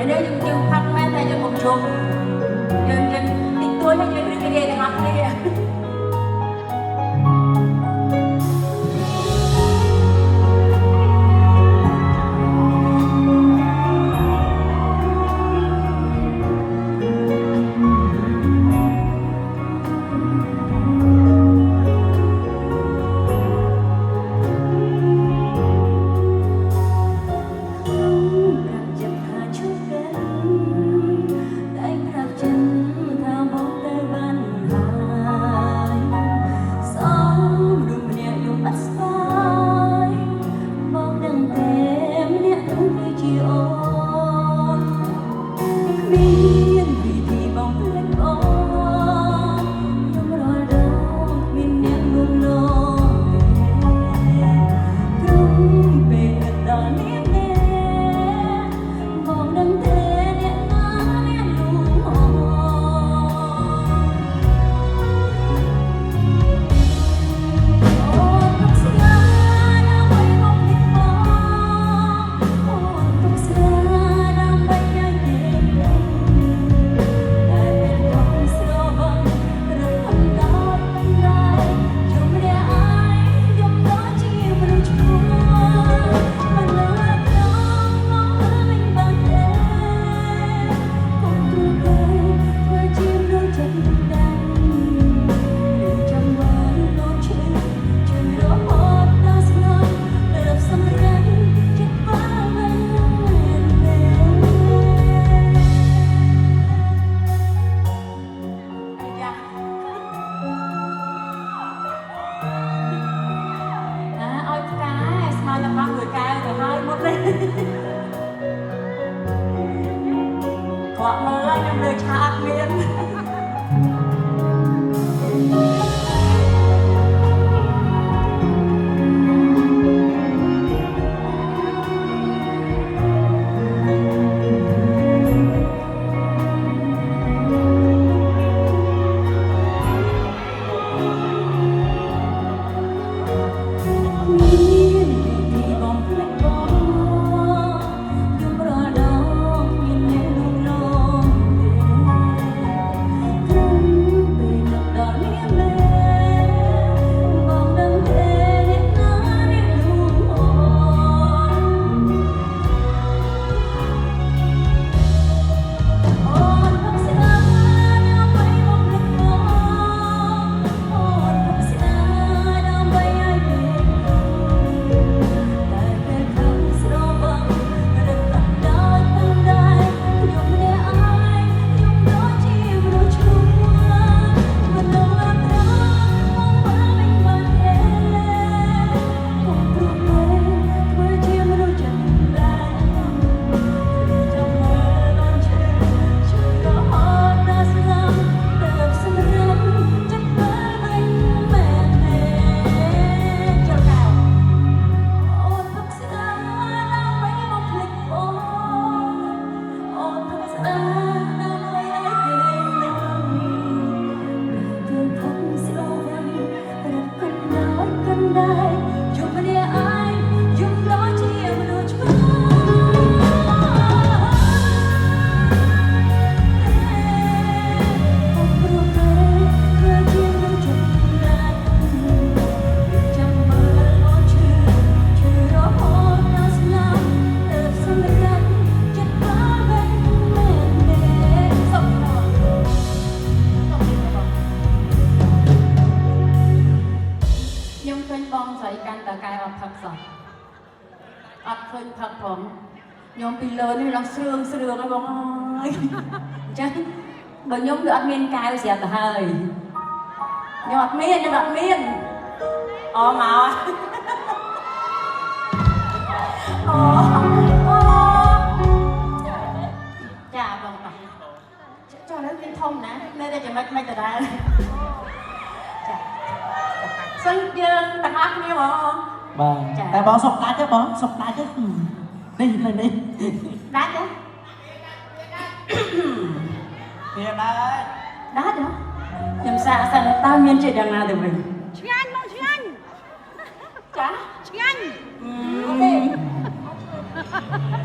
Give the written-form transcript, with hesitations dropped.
នេះយើងផាត់មែនតែយើងមកជុំយើងតិចតួចហើយយើងរីករាយទាំងអស់គ្នាគាត់មើលខ្ញុំលើឆាអត់មានបងស្រីកាន់តើកែអត់ផឹកសោះអត់ឃើញផឹកផងខ្ញុំពីលើនេះឡើងស្រឿងហើយបងអើយអញ្ចឹងបើខ្ញុំគឺអត់មានកែវស្រាប់ទៅហើយខ្ញុំអត់មានអូមកអូចាបងចុះនេះមានធំណានៅតែចំណុចមិនដដែលសិនយើងទាំងអស់គ្នាបងបាទតែបងសុកដាច់ទេបងសុកដាច់ទេនេះដាច់ទេវាដាច់ខ្ញុំសាកសិនតើមានជាយ៉ាងណាទៅវិញឆ្ងាញ់បងឆ្ងាញ់ចាឆ្ងាញ់អូខេ